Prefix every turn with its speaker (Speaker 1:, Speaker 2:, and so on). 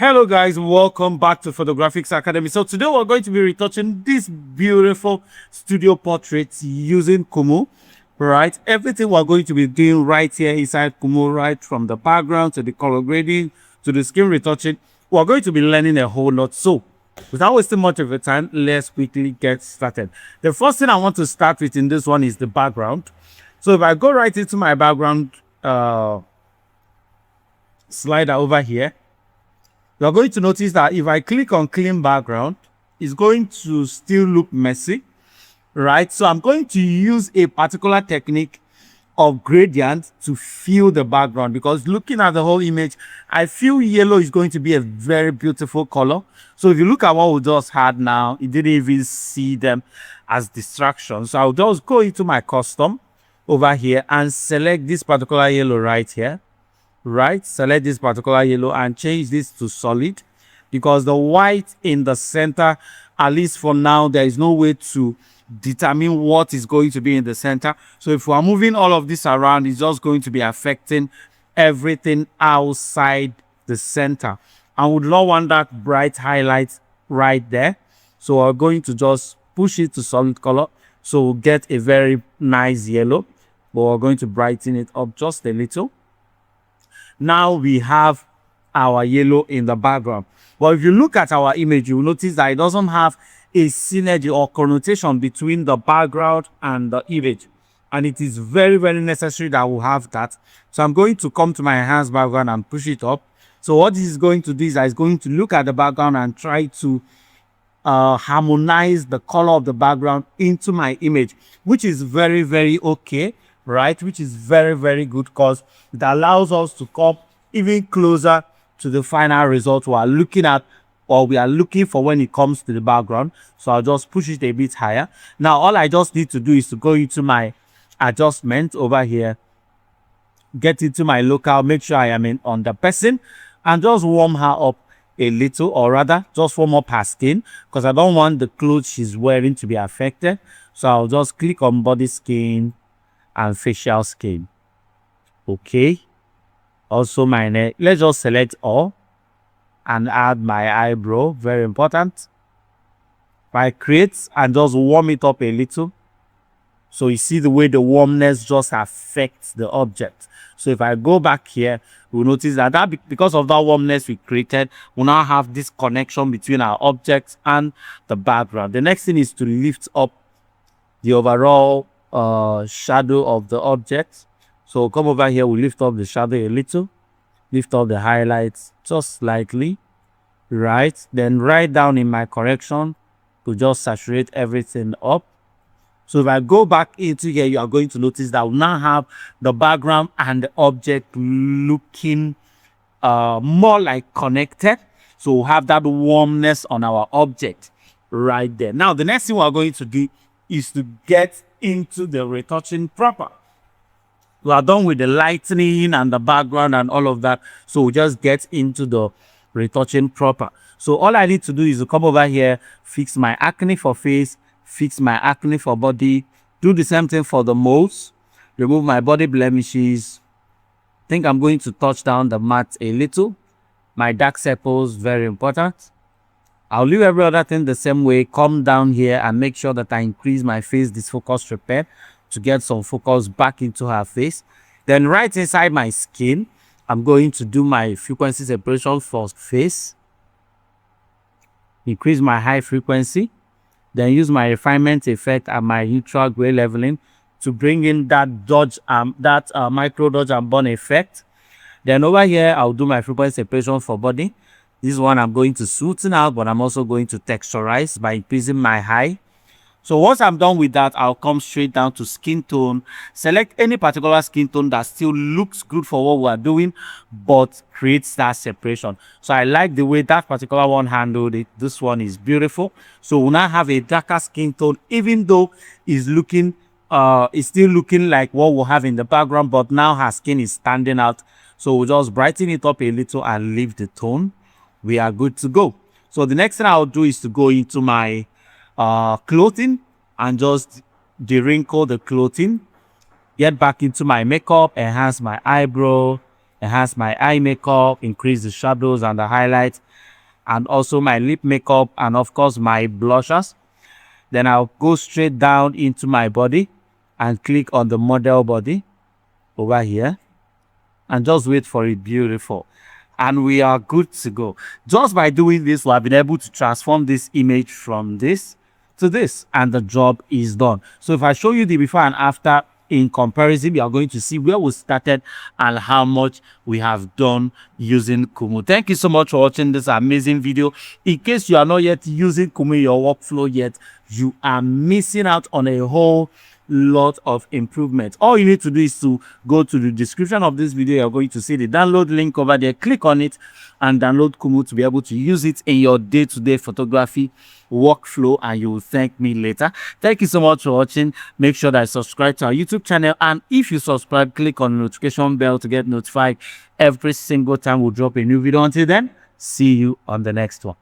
Speaker 1: Hello guys, welcome back to Photographics Academy. So today we're going to be retouching this beautiful studio portraits using Kumoo, right? Everything we're going to be doing right here inside Kumoo, right from the background to the color grading to the skin retouching, we're going to be learning a whole lot. So without wasting much of your time, let's quickly get started. The first thing I want to start with in this one is the background. So if I go right into my background slider over here, you're going to notice that if I click on clean background, it's going to still look messy, right? So I'm going to use a particular technique of gradient to fill the background, because looking at the whole image, I feel yellow is going to be a very beautiful color. So if you look at what we just had now, it didn't even see them as distractions. So I'll just go into my custom over here and select this particular yellow right here. Right, select this particular yellow and change this to solid, because the white in the center, at least for now, there is no way to determine what is going to be in the center. So if we are moving all of this around, it's just going to be affecting everything outside the center. I would not want that bright highlight right there, so we're going to just push it to solid color, so we'll get a very nice yellow, but we're going to brighten it up just a little. Now we have our yellow in the background. But if you look at our image, you will notice that it doesn't have a synergy or connotation between the background and the image. And it is very, very necessary that we have that. So I'm going to come to my enhanced background and push it up. So what this is going to do is that it's going to look at the background and try to harmonize the color of the background into my image, which is very, very okay, right? Which is very, very good, because it allows us to come even closer to the final result we are looking at, or we are looking for when it comes to the background. So I'll just push it a bit higher. Now all I just need to do is to go into my adjustment over here, get into my local, make sure I am on the person, and just warm her up a little, or rather just warm up her skin, because I don't want the clothes she's wearing to be affected. So I'll just click on body skin and facial skin. Okay, also my neck, let's just select all and add my eyebrow, very important. I create and just warm it up a little, so you see the way the warmness just affects the object. So if I go back here, we'll notice that because of that warmness we created, we now have this connection between our objects and the background. The next thing is to lift up the overall shadow of the object. So come over here, we lift up the shadow a little, lift up the highlights just slightly, right? Then right down in my correction to just saturate everything up. So if I go back into here, you are going to notice that we now have the background and the object looking more like connected. So we'll have that warmness on our object right there. Now the next thing we're going to do is to get into the retouching proper. We are done with the lightning and the background and all of that, so we just get into the retouching proper. So all I need to do is to come over here, fix my acne for face, fix my acne for body, do the same thing for the moles, remove my body blemishes. I think I'm going to touch down the matte a little. My dark circles, very important. I'll leave every other thing the same way. Come down here and make sure that I increase my face disfocus repair to get some focus back into her face. Then right inside my skin, I'm going to do my frequency separation for face. Increase my high frequency. Then use my refinement effect and my neutral gray leveling to bring in that dodge, micro dodge and burn effect. Then over here, I'll do my frequency separation for body. This one I'm going to smoothen out, but I'm also going to texturize by increasing my high. So once I'm done with that, I'll come straight down to skin tone, select any particular skin tone that still looks good for what we are doing, but creates that separation. So I like the way that particular one handled it. This one is beautiful. So we'll now have a darker skin tone, even though it's still looking like what we'll have in the background, but now her skin is standing out. So we'll just brighten it up a little and leave the tone. We are good to go. So the next thing I'll do is to go into my clothing and just de-wrinkle the clothing, get back into my makeup, enhance my eyebrow, enhance my eye makeup, increase the shadows and the highlights, and also my lip makeup, and of course my blushers. Then I'll go straight down into my body and click on the model body over here and just wait for it. Beautiful. And we are good to go. Just by doing this, we have been able to transform this image from this to this, and the job is done. So if I show you the before and after in comparison, we are going to see where we started and how much we have done using Kumoo. Thank you so much for watching this amazing video. In case you are not yet using Kumoo in your workflow yet, you are missing out on a whole lot of improvements. All you need to do is to go to the description of this video. You're going to see the download link over there. Click on it and download Kumoo to be able to use it in your day-to-day photography workflow, and you will thank me later. Thank you so much for watching. Make sure that you subscribe to our YouTube channel, and if you subscribe, click on the notification bell to get notified every single time we drop a new video. Until then, see you on the next one.